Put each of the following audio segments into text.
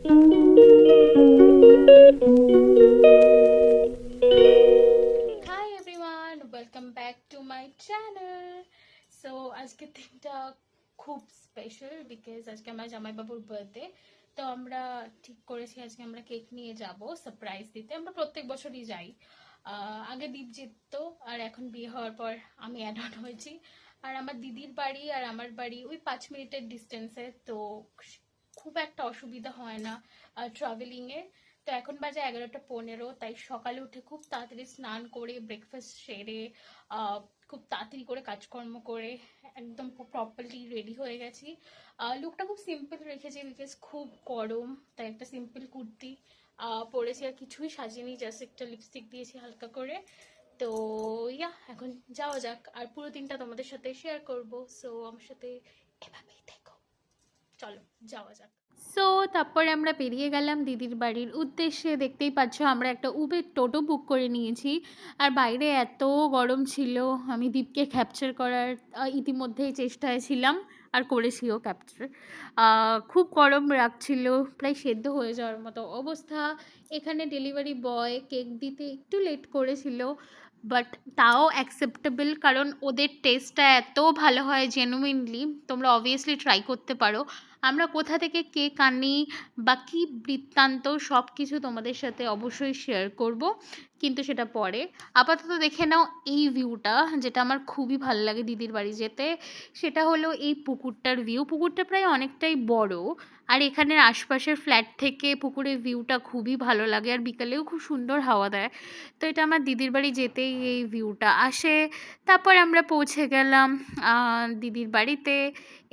Hi everyone, welcome back to my channel. So আজকের দিনটা খুব স্পেশাল বিকজ আজকে আমার জামাইবাবুর বার্থডে। তো আমরা ঠিক করেছি আজকে আমরা কেক নিয়ে যাব সারপ্রাইজ দিতে। আমরা প্রত্যেক বছরই যাই। আগে দীপ জিততো, আর এখন বিয়ে হওয়ার পর আমি অ্যাড অন হয়েছি। আর আমার দিদির বাড়ি আর আমার বাড়ি ওই 5 মিনিটের ডিস্টেন্সে, তো খুব একটা অসুবিধা হয় না ট্রাভেলিংয়ে। তো এখন বাজে 11টা 15, তাই সকালে উঠে খুব তাড়াতাড়ি স্নান করে ব্রেকফাস্ট সেরে খুব তাড়াতাড়ি করে কাজকর্ম করে একদম প্রপারলি রেডি হয়ে গেছি। লুকটা খুব সিম্পল রেখেছি বিকজ খুব গরম, তাই একটা সিম্পল কুর্তি পরেছি, আর কিছুই সাজিনি, জাস্ট একটা লিপস্টিক দিয়েছি হালকা করে। তো এখন যাওয়া যাক, আর পুরো দিনটা তোমাদের সাথে শেয়ার করব। সো আমার সাথে এভাবেই দেখো, চলো যাওয়া যাক। সো তারপরে আমরা বেরিয়ে গেলাম দিদির বাড়ির উদ্দেশ্যে। দেখতেই পাচ্ছ আমরা একটা উবের টোটো বুক করে নিয়েছি। আর বাইরে এত গরম ছিল, আমি দীপকে ক্যাপচার করার ইতিমধ্যেই চেষ্টায় ছিলাম, আর করেছিও ক্যাপচার। খুব গরম রাখছিল, প্রায় সেদ্ধ হয়ে যাওয়ার মতো অবস্থা। এখানে ডেলিভারি বয় কেক দিতে একটু লেট করেছিল, বাট তাও অ্যাকসেপ্টেবল, কারণ ওদের টেস্টটা এত ভালো হয় জেনুইনলি। তোমরা অবভিয়াসলি ট্রাই করতে পারো। আমরা কোথা থেকে কেক আনি বা কী বৃত্তান্ত সব কিছু তোমাদের সাথে অবশ্যই শেয়ার করব, কিন্তু সেটা পরে। আপাতত দেখে নাও এই ভিউটা, যেটা আমার খুবই ভালো লাগে দিদির বাড়ি যেতে। সেটা হলো এই পুকুরটার ভিউ। পুকুরটা প্রায় অনেকটাই বড়, আর এখানের আশপাশের ফ্ল্যাট থেকে পুকুরের ভিউটা খুবই ভালো লাগে, আর বিকালেও খুব সুন্দর হাওয়া দেয়। তো এটা আমার দিদির বাড়ি যেতেই এই ভিউটা আসে। তারপর আমরা পৌঁছে গেলাম দিদির বাড়িতে।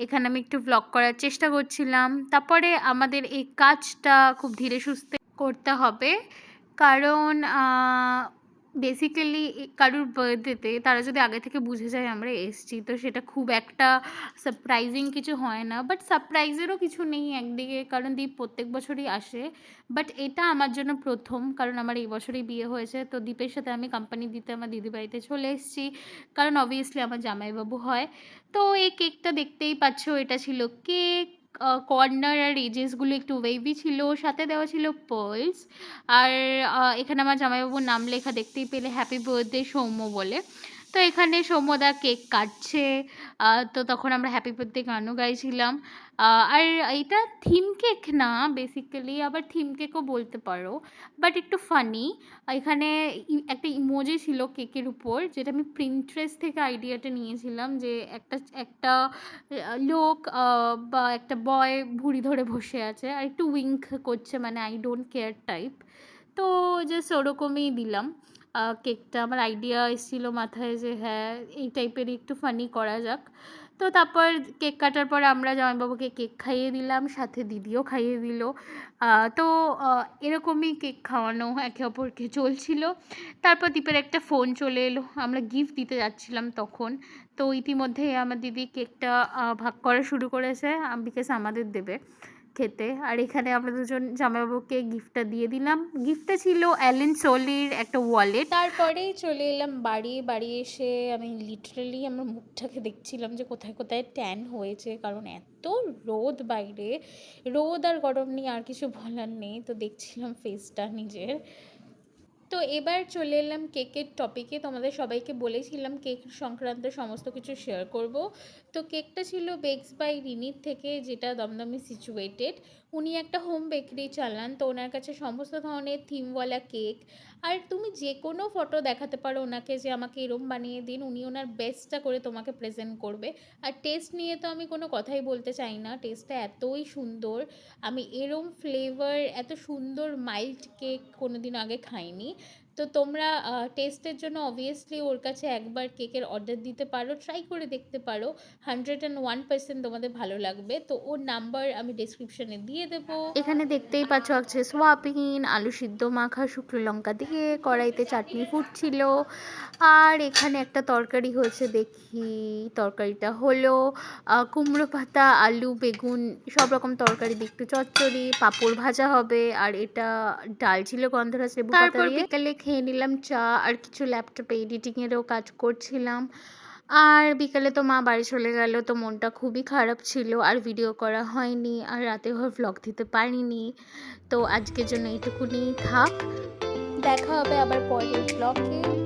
এখানে আমি একটু ভ্লগ করার চেষ্টা করছিলাম। তারপরে আমাদের এই কাজটা খুব ধীরে সুস্থে করতে হবে, কারণ বেসিক্যালি কারুর বার্থডেতে তারা যদি আগে থেকে বুঝে যায় আমরা এসছি, তো সেটা খুব একটা সারপ্রাইজিং কিছু হয় না। বাট সারপ্রাইজেরও কিছু নেই একদিকে, কারণ দীপ প্রত্যেক বছরই আসে। বাট এটা আমার জন্য প্রথম, কারণ আমার এই বছরই বিয়ে হয়েছে। তো দীপের সাথে আমি কোম্পানি দিতে আমার দিদি বাড়িতে চলে এসেছি, কারণ অবভিয়াসলি আমার জামাইবাবু হয়। তো এই কেকটা দেখতেই পাচ্ছ, এটা ছিল কেক। কর্নার আর এজেসগুলো একটু ওয়েভি ছিল, সাথে দেওয়া ছিল পার্লস। আর এখানে আমার জামাইবাবুর নাম লেখা, দেখতেই পেলে হ্যাপি বার্থডে সৌম্য বলে। তো এখানে সৌম্যদা কেক কাটছে। তো তখন আমরা হ্যাপি বার্থডে গানও গাইছিলাম। আর এটা থিম কেক না বেসিক্যালি, আবার থিম কেকও বলতে পারো, বাট একটু ফানি। এখানে একটা ইমোজি ছিল কেকের উপর, যেটা আমি প্রিন্ট্রেস থেকে আইডিয়াটা নিয়েছিলাম, যে একটা একটা লোক বা একটা বয় ভুঁড়ি ধরে বসে আছে আর একটু উইঙ্ক করছে, মানে আই ডোন্ট কেয়ার টাইপ। তো জাস্ট ওরকমই দিলাম কেকটা। আমার আইডিয়া এসেছিলো মাথায় যে হ্যাঁ, এই টাইপেরই একটু ফানি করা যাক। তো তারপর কেক কাটার পর আমরা জামাইবাবুকে কেক খাইয়ে দিলাম, সাথে দিদিও খাইয়ে দিল। তো এরকমই কেক খাওয়ানো একে অপরকে চলছিল। তারপর দীপের একটা ফোন চলে এলো, আমরা গিফট দিতে যাচ্ছিলাম তখন। তো ইতিমধ্যেই আমার দিদি কেকটা ভাগ করা শুরু করেছে, বিকজ আমাদের দেবে খেতে। আর এখানে আমরা দুজন জামাইবাবুকে গিফটটা দিয়ে দিলাম। গিফটটা ছিল অ্যালেন সোলির একটা ওয়ালেট। তারপরেই চলে এলাম বাড়ি। বাড়ি এসে আমি লিটারালি আমার মুখটাকে দেখছিলাম যে কোথায় কোথায় ট্যান হয়েছে, কারণ এত রোদ বাইরে। রোদ আর গরম নিয়ে আর কিছু বলার নেই, তো দেখছিলাম ফেসটা নিজের। তো এবার চলে এলাম কেকের টপিকে। তোমাদের সবাইকে বলেছিলাম কেক সংক্রান্ত সমস্ত কিছু শেয়ার করব। তো কেকটা ছিল বেকস বাই রিনির থেকে, যেটা দমদমে সিচুয়েটেড। উনি একটা হোম বেকারি চালান, তো ওনার কাছে সমস্ত ধরনের থিমওয়ালা কেক। আর তুমি যে কোনো ফটো দেখাতে পারো ওনাকে যে আমাকে এরম বানিয়ে দিন, উনি ওনার বেস্টটা করে তোমাকে প্রেজেন্ট করবে। আর টেস্ট নিয়ে তো আমি কোনো কথাই বলতে চাই না, টেস্টটা এতই সুন্দর। আমি এরম ফ্লেভার এত সুন্দর মাইল্ড কেক কোনো দিন আগে খাইনি। তো তোমরা টেস্টের জন্য অবভিয়াসলি ওর কাছে একবার কেকের অর্ডার দিতে পারো, ট্রাই করে দেখতে পারো। 101% তোমাদের ভালো লাগবে। তো ওর নাম্বার আমি ডিসক্রিপশনে দিয়ে দেবো। এখানে দেখতেই পাচ্ছ আছে সোয়াবিন, আলু সিদ্ধ মাখা, শুকনো লঙ্কা দিয়ে কড়াইতে চাটনি ফুটছিল। আর এখানে একটা তরকারি হয়েছে, দেখি তরকারিটা হলো কুমড়ো পাতা, আলু, বেগুন, সব রকম তরকারি দিয়ে একটু চচ্চড়ি, পাঁপড় ভাজা হবে। আর এটা ডাল ছিল গন্ধরাজ লেবু পাতা দিয়ে। তারপর বিকালে খেয়ে নিলাম চা, আর কিছু ল্যাপটপে এডিটিংয়েরও কাজ করছিলাম। আর বিকালে তো মা বাড়ি চলে গেল, তো মনটা খুবই খারাপ ছিল, আর ভিডিও করা হয়নি, আর রাতেভর ভ্লগ দিতে পারিনি। তো আজকের জন্য এইটুকুনি থাক, দেখা হবে আবার পরের ব্লগে।